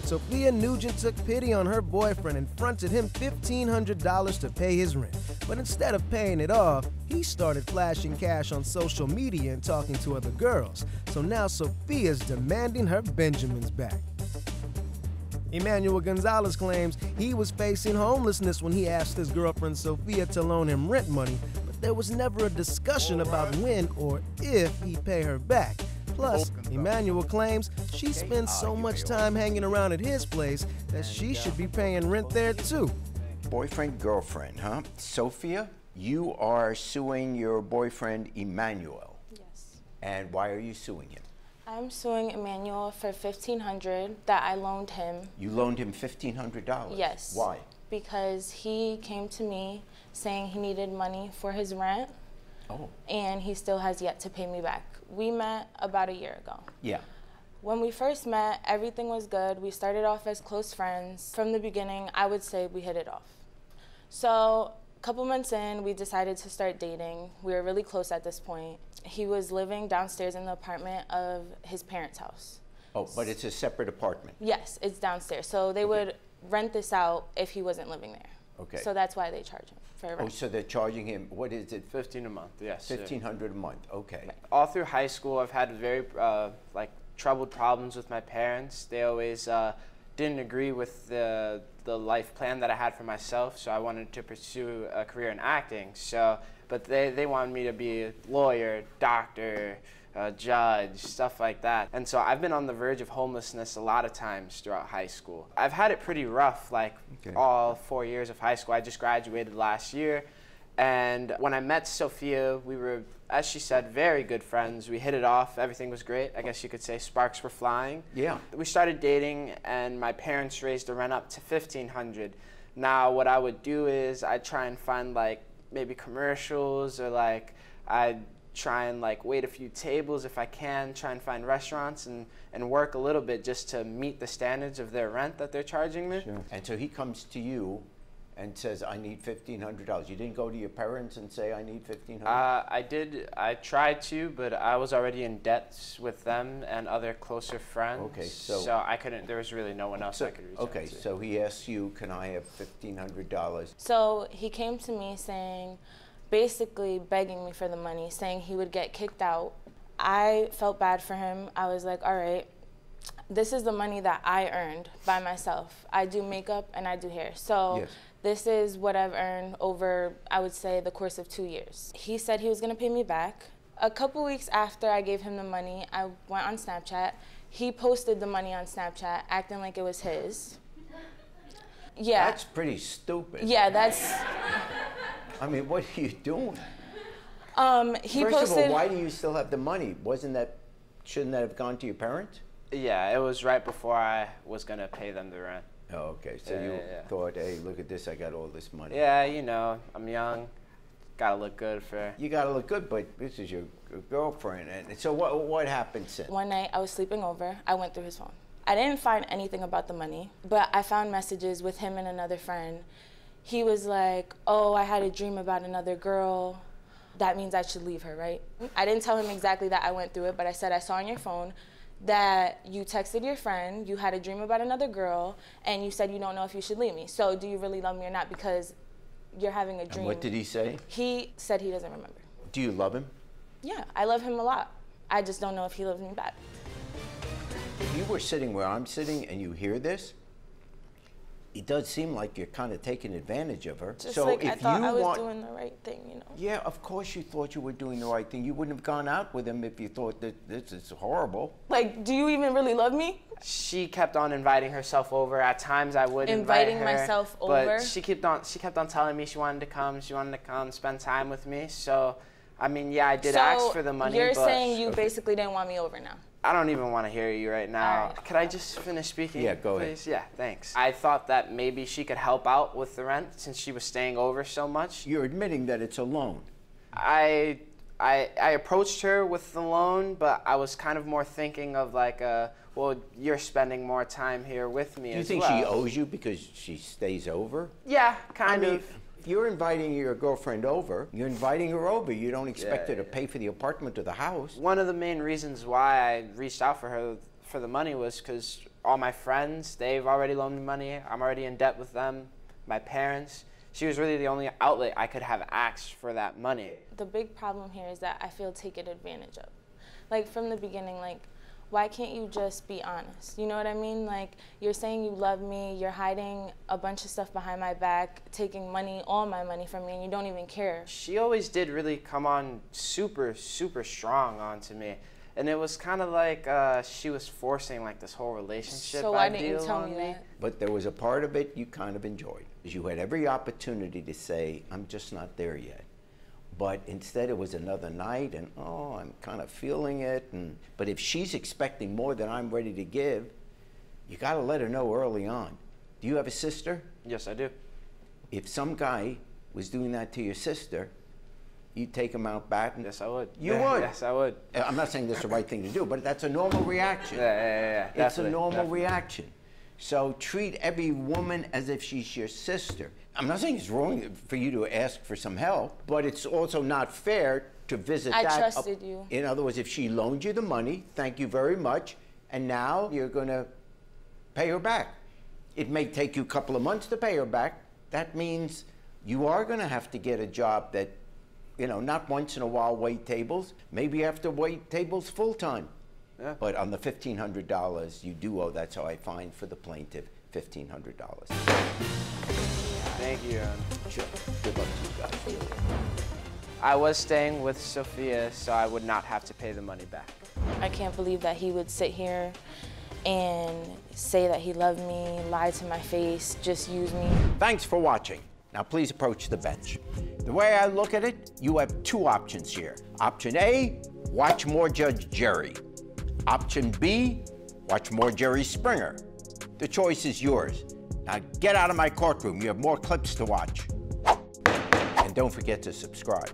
Sophia Nugent took pity on her boyfriend and fronted him $1,500 to pay his rent. But instead of paying it off, he started flashing cash on social media and talking to other girls. So now Sophia's demanding her Benjamins back. Emmanuel Gonzalez claims he was facing homelessness when he asked his girlfriend Sophia to loan him rent money, but there was never a discussion about when or if he'd pay her back. Plus, Emmanuel claims she spends so much time hanging around at his place that she should be paying rent there too. Boyfriend, girlfriend, huh? Sophia, you are suing your boyfriend Emmanuel. Yes. And why are you suing him? I'm suing Emmanuel for $1,500 that I loaned him. You loaned him $1,500? Yes. Why? Because he came to me saying he needed money for his rent. Oh. And he still has yet to pay me back. We met about a year ago. Yeah. When we first met, everything was good. We started off as close friends. From the beginning, I would say we hit it off. So a couple months in, we decided to start dating. We were really close at this point. He was living downstairs in the apartment of his parents' house. Oh, but it's a separate apartment? Yes, it's downstairs. So they would rent this out if he wasn't living there. Okay. So that's why they charge him for rent. Oh, so they're charging him, what is it? $15 a month, yes. $1,500 a month, okay. Right. All through high school, I've had very troubled problems with my parents. They always didn't agree with the life plan that I had for myself, so I wanted to pursue a career in acting. But they wanted me to be a lawyer, doctor, judge, stuff like that. And so I've been on the verge of homelessness a lot of times throughout high school. I've had it pretty rough, all 4 years of high school. I just graduated last year. And when I met Sophia, we were, as she said, very good friends. We hit it off. Everything was great. I guess you could say sparks were flying. Yeah. We started dating, and my parents raised the rent up to $1,500. Now, what I would do is I'd try and find maybe commercials, or I'd try and wait a few tables if I can, try and find restaurants and work a little bit just to meet the standards of their rent that they're charging me. Sure. And so he comes to you and says, I need $1,500. You didn't go to your parents and say, I need $1,500? I did. I tried to, but I was already in debt with them and other closer friends. Okay, so I couldn't, there was really no one else I could reach out to. Okay, so he asks you, can I have $1,500? So he came to me saying, basically begging me for the money, saying he would get kicked out. I felt bad for him. I was like, all right, this is the money that I earned by myself. I do makeup and I do hair. So yes. This is what I've earned over, I would say, the course of 2 years. He said he was gonna pay me back. A couple weeks after I gave him the money, I went on Snapchat. He posted the money on Snapchat, acting like it was his. Yeah. That's pretty stupid. Yeah, that's... I mean, what are you doing? He First posted... of all, why do you still have the money? Shouldn't that have gone to your parents? Yeah, it was right before I was gonna pay them the rent. Oh, okay, so you thought, hey, look at this, I got all this money. Yeah, you know, I'm young, gotta look good for... You gotta look good, but this is your girlfriend. And so what happened since? One night, I was sleeping over, I went through his phone. I didn't find anything about the money, but I found messages with him and another friend. He was like, oh, I had a dream about another girl. That means I should leave her, right? I didn't tell him exactly that I went through it, but I said I saw on your phone that you texted your friend, you had a dream about another girl, and you said you don't know if you should leave me. So do you really love me or not? Because you're having a dream. And what did he say? He said he doesn't remember. Do you love him? Yeah, I love him a lot. I just don't know if he loves me back. If you were sitting where I'm sitting and you hear this, it does seem like you're kind of taking advantage of her. Just so like if I thought I was want, doing the right thing, you know? Yeah, of course you thought you were doing the right thing. You wouldn't have gone out with him if you thought that this is horrible. Like, do you even really love me? She kept on inviting herself over. At times I would Inviting invite her, myself but over? she kept on telling me she wanted to come spend time with me. So, I mean, yeah, I did ask for the money, you're but saying you basically didn't want me over now? I don't even want to hear you right now. Right. Could I just finish speaking? Yeah, go ahead. Please? Yeah, thanks. I thought that maybe she could help out with the rent since she was staying over so much. You're admitting that it's a loan. I approached her with the loan, but I was kind of more thinking of well, you're spending more time here with me as well. Do you think she owes you because she stays over? Yeah, kind of. If you're inviting your girlfriend over, you're inviting her over. You don't expect her to pay for the apartment or the house. One of the main reasons why I reached out for her for the money was because all my friends, they've already loaned me money. I'm already in debt with them. My parents. She was really the only outlet I could have asked for that money. The big problem here is that I feel taken advantage of. Like from the beginning, like, why can't you just be honest? You know what I mean? Like, you're saying you love me, you're hiding a bunch of stuff behind my back, taking money, all my money from me, and you don't even care. She always did really come on super, super strong onto me. And it was kind of like she was forcing like this whole relationship. So why didn't you tell me that? But there was a part of it you kind of enjoyed. You had every opportunity to say, I'm just not there yet. But instead it was another night and, oh, I'm kind of feeling it. But if she's expecting more than I'm ready to give, you got to let her know early on. Do you have a sister? Yes, I do. If some guy was doing that to your sister, you'd take him out back? And yes, I would. You would? Yes, I would. I'm not saying that's the right thing to do, but that's a normal reaction. Yeah. It's a normal reaction. So treat every woman as if she's your sister. I'm not saying it's wrong for you to ask for some help, but it's also not fair to visit that. I trusted you. In other words, if she loaned you the money, thank you very much, and now you're going to pay her back. It may take you a couple of months to pay her back. That means you are going to have to get a job that, you know, not once in a while wait tables. Maybe you have to wait tables full time. Yeah. But on the $1,500, you do owe, that's how I find for the plaintiff, $1,500. Thank you. Sure. Good luck to you guys. I was staying with Sophia, so I would not have to pay the money back. I can't believe that he would sit here and say that he loved me, lie to my face, just use me. Thanks for watching. Now please approach the bench. The way I look at it, you have two options here. Option A, watch more Judge Jerry. Option B, watch more Jerry Springer. The choice is yours. Now get out of my courtroom. You have more clips to watch. And don't forget to subscribe.